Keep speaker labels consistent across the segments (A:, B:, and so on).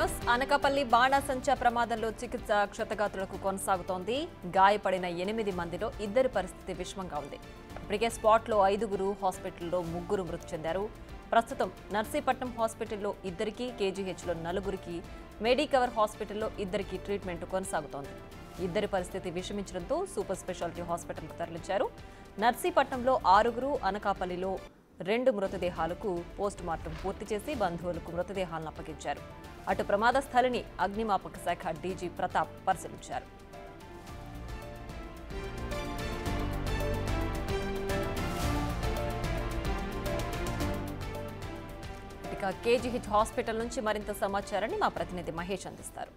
A: News Anakapalli బాణాసంచా ప్రమాదంలో చికిత్స క్షతగాత్రులకు కొనసాగుతోంది. గాయపడిన 8 మందిలో 2 పరిస్థితి విషమంగా ఉంది. ఇప్పటికే స్పాట్లో 5 హాస్పిటల్లో 3 మృతి చెందారు. ప్రస్తుతం నర్సీపట్నం హాస్పిటల్లో 2కి, కేజీహెచ్లో 4కి, మెడికవర్ హాస్పిటల్లో 2కి ట్రీట్మెంట్ కొనసాగుతోంది. 2 పరిస్థితి విషమించడంతో సూపర్ స్పెషాలిటీ హాస్పిటల్కు తరలించారు. నర్సీపట్నంలో 6, అనకాపల్లిలో 2 మృతదేహాలకు పోస్ట్ మార్టం పూర్తి చేసి బంధువులకు మృతదేహాలను అప్పగించారు. అటు ప్రమాద స్థలిని అగ్నిమాపక శాఖ డీజీ ప్రతాప్ పరిశీలించారు. ఇక కేజీహెచ్ హాస్పిటల్ నుంచి మరింత సమాచారాన్ని మా ప్రతినిధి మహేష్ అందిస్తారు.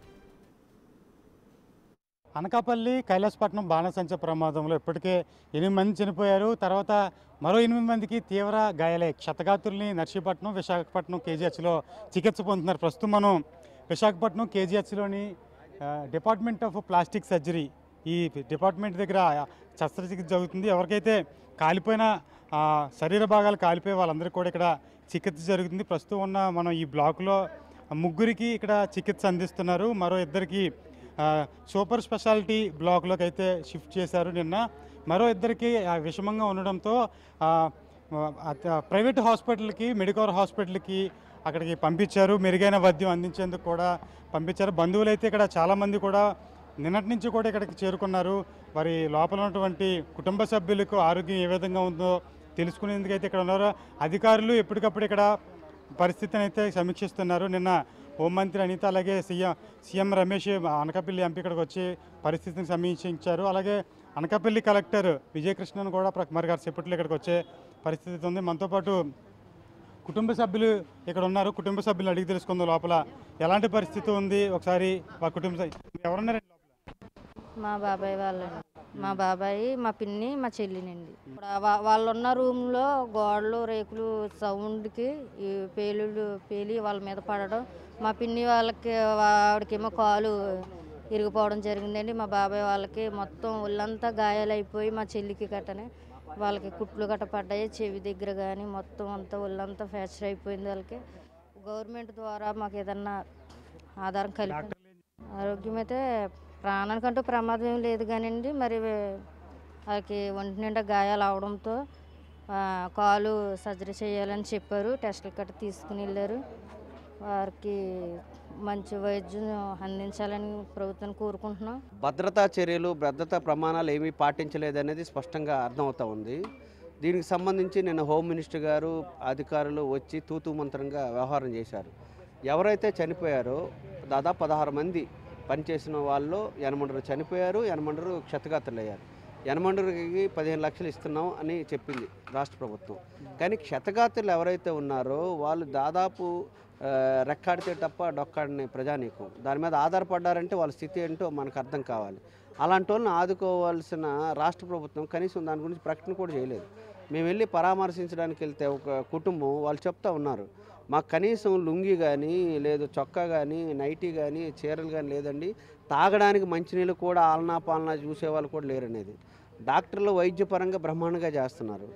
B: అనకాపల్లి కైలాసపట్నం బాణసంచ ప్రమాదంలో ఇప్పటికే 8 మంది చనిపోయారు. తర్వాత మరో 8 మందికి తీవ్ర గాయాలై క్షతగాత్రుల్ని నర్సీపట్నం, విశాఖపట్నం కేజీహెచ్లో చికిత్స పొందుతున్నారు. ప్రస్తుతం మనం విశాఖపట్నం కేజీహెచ్లోని డిపార్ట్మెంట్ ఆఫ్ ప్లాస్టిక్ సర్జరీ ఈ డిపార్ట్మెంట్ దగ్గర శస్త్రచికిత్స జరుగుతుంది. ఎవరికైతే కాలిపోయిన శరీర భాగాలు కాలిపోయి వాళ్ళందరికీ కూడా ఇక్కడ చికిత్స జరుగుతుంది. ప్రస్తుతం మనం ఈ బ్లాక్లో 3కి ఇక్కడ చికిత్స అందిస్తున్నారు. మరో 2కి సూపర్ స్పెషాలిటీ బ్లాక్లోకి అయితే షిఫ్ట్ చేశారు. నిన్న మరో 2కి విషమంగా ఉండడంతో ప్రైవేట్ హాస్పిటల్కి, మెడికవర్ హాస్పిటల్కి అక్కడికి పంపించారు. మెరుగైన వైద్యం అందించేందుకు కూడా పంపించారు. బంధువులు అయితే ఇక్కడ చాలామంది కూడా నిన్నటి నుంచి కూడా ఇక్కడికి చేరుకున్నారు. వారి లోపల ఉన్నటువంటి కుటుంబ సభ్యులకు ఆరోగ్యం ఏ విధంగా ఉందో తెలుసుకునేందుకైతే ఇక్కడ ఉన్నారు. అధికారులు ఎప్పటికప్పుడు ఇక్కడ పరిస్థితిని అయితే సమీక్షిస్తున్నారు. నిన్న హోంమంత్రి అనిత, అలాగే సీఎం రమేష్ అనకాపల్లి ఎంపీ ఇక్కడికి వచ్చి పరిస్థితిని సమీక్షించారు. అలాగే అనకాపల్లి కలెక్టర్ విజయకృష్ణన్ కూడా మరి కాసేపట్లో ఇక్కడికి వచ్చే పరిస్థితి ఉంది. మనతో పాటు కుటుంబ సభ్యులు ఇక్కడ ఉన్నారు. కుటుంబ సభ్యులు అడిగి తెలుసుకుందాం లోపల ఎలాంటి పరిస్థితి ఉంది. ఒకసారి ఎవరున్నారండి లోపల?
C: మా బాబాయ్ వాళ్ళండి. మా బాబాయ్, మా పిన్ని, మా చెల్లినండి. వాళ్ళు ఉన్న రూమ్లో గోడలు, రేకులు సౌండ్కి ఈ పేలి వాళ్ళ మీద పడడం, మా పిన్ని వాళ్ళకి ఆవిడకేమో కాలు ఇరిగిపోవడం జరిగిందండి. మా బాబాయ్ వాళ్ళకి మొత్తం ఒళ్ళంతా గాయాలైపోయి, మా చెల్లికి గట్టనే వాళ్ళకి కుట్లు గట్ట పడ్డాయి. చెవి దగ్గర కానీ మొత్తం అంతా ఒళ్ళంతా ఫ్రాక్చర్ అయిపోయింది. వాళ్ళకి గవర్నమెంట్ ద్వారా మాకు ఏదన్నా ఆధారం కలిపి ఆరోగ్యం అయితే ప్రాణానికంటూ ప్రమాదం ఏం లేదు కానివ్వండి. మరి వాళ్ళకి ఒంటి నిండా గాయాలు అవడంతో కాలు సర్జరీ చేయాలని చెప్పారు. టెస్టులు గట్ట తీసుకుని వెళ్ళారు. వారికి మంచి వైద్యం అందించాలని ప్రభుత్వాన్ని కోరుకుంటున్నాం.
D: భద్రతా చర్యలు, భద్రతా ప్రమాణాలు ఏమీ పాటించలేదనేది స్పష్టంగా అర్థమవుతూ ఉంది. దీనికి సంబంధించి నిన్న హోమ్ మినిస్టర్ గారు, అధికారులు వచ్చి తూతూ మంత్రంగా వ్యవహారం చేశారు. ఎవరైతే చనిపోయారో దాదాపు 16 మంది పనిచేసిన వాళ్ళు 8 చనిపోయారు, 8 క్షతగాత్రులయ్యారు. 8కి 15 లక్షలు ఇస్తున్నాం అని చెప్పింది రాష్ట్ర ప్రభుత్వం. కానీ క్షతగాత్రులు ఎవరైతే ఉన్నారో వాళ్ళు దాదాపు రెక్కాడితే తప్ప డొక్కాడని ప్రజానీకం. దాని మీద ఆధారపడ్డారంటే వాళ్ళ స్థితి ఏంటో మనకు అర్థం కావాలి. అలాంటి వాళ్ళని ఆదుకోవాల్సిన రాష్ట్ర ప్రభుత్వం కనీసం దాని గురించి ప్రకటన కూడా చేయలేదు. మేము వెళ్ళి పరామర్శించడానికి వెళ్తే ఒక కుటుంబం వాళ్ళు చెప్తా ఉన్నారు, మాకు కనీసం లుంగి కానీ లేదు, చొక్కా కానీ, నైటీ కానీ, చీరలు కానీ లేదండి. తాగడానికి మంచినీళ్ళు కూడా ఆలనా పాలనా చూసేవాళ్ళు కూడా లేరనేది. డాక్టర్లు వైద్యపరంగా బ్రహ్మాండంగా చేస్తున్నారు.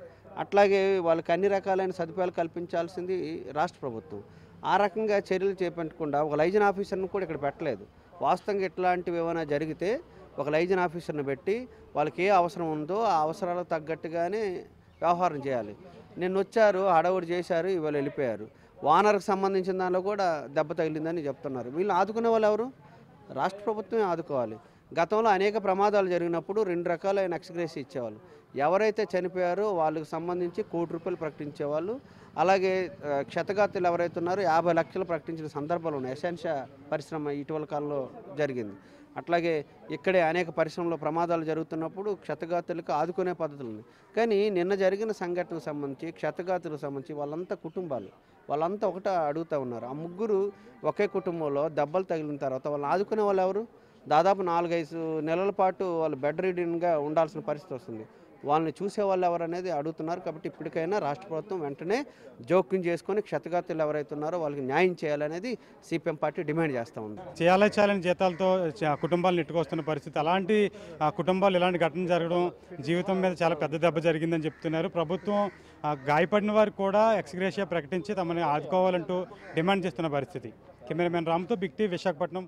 D: అట్లాగే వాళ్ళకి అన్ని రకాలైన సదుపాయాలు కల్పించాల్సింది రాష్ట్ర ప్రభుత్వం. ఆ రకంగా చర్యలు చేపట్టకుండా ఒక లైజన్ ఆఫీసర్ని కూడా ఇక్కడ పెట్టలేదు. వాస్తవంగా ఇట్లాంటివి ఏమైనా జరిగితే ఒక లైజన్ ఆఫీసర్ని పెట్టి వాళ్ళకి ఏ అవసరం ఉందో ఆ అవసరాలకు తగ్గట్టుగానే వ్యవహారం చేయాలి. నిన్న వచ్చారు, హడావుడి చేశారు, ఇవాళ వెళ్ళిపోయారు. వానర్కి సంబంధించిన దానిలో కూడా దెబ్బ తగిలిందని చెప్తున్నారు. వీళ్ళు ఆదుకునే వాళ్ళు ఎవరు? రాష్ట్ర ప్రభుత్వమే ఆదుకోవాలి. గతంలో అనేక ప్రమాదాలు జరిగినప్పుడు 2 రకాలైన ఎక్స్గ్రేస్ ఇచ్చేవాళ్ళు. ఎవరైతే చనిపోయారో వాళ్ళకి సంబంధించి ₹1,00,00,000 ప్రకటించేవాళ్ళు. అలాగే క్షతగాత్రులు ఎవరైతే ఉన్నారో 50 లక్షలు ప్రకటించిన సందర్భాలు ఉన్నాయి. ఎసెన్షియా పరిశ్రమ ఇటీవల కాలంలో జరిగింది. అట్లాగే ఇక్కడే అనేక పరిశ్రమలో ప్రమాదాలు జరుగుతున్నప్పుడు క్షతగాత్రులకు ఆదుకునే పద్ధతులు ఉన్నాయి. కానీ నిన్న జరిగిన సంఘటనకు సంబంధించి క్షతగాత్రులకు సంబంధించి వాళ్ళంతా కుటుంబాలు, వాళ్ళంతా ఒకటే అడుగుతూ ఉన్నారు. ఆ 3 ఒకే కుటుంబంలో దెబ్బలు తగిలిన తర్వాత వాళ్ళని ఆదుకునే వాళ్ళు ఎవరు? దాదాపు 4-5 నెలల పాటు వాళ్ళు బెడ్ రీడింగ్గా ఉండాల్సిన పరిస్థితి వస్తుంది. వాళ్ళని చూసే వాళ్ళు ఎవరనేది అడుగుతున్నారు. కాబట్టి ఇప్పటికైనా రాష్ట్ర ప్రభుత్వం వెంటనే జోక్యం చేసుకొని క్షతగాత్రులు ఎవరైతే ఉన్నారో వాళ్ళకి న్యాయం చేయాలనేది సిపిఎం పార్టీ డిమాండ్ చేస్తూ ఉంది.
B: చేయాలని జీతాలతో కుటుంబాలను నెట్టుకొస్తున్న పరిస్థితి. అలాంటి కుటుంబాలు ఇలాంటి ఘటన జరగడం జీవితం మీద చాలా పెద్ద దెబ్బ జరిగిందని చెప్తున్నారు. ప్రభుత్వం గాయపడిన వారికి కూడా ఎక్స్గ్రేషియా ప్రకటించి తమని ఆదుకోవాలంటూ డిమాండ్ చేస్తున్న పరిస్థితి. కెమెరామెన్ రామ్తో బిగ్ టీవీ విశాఖపట్నం.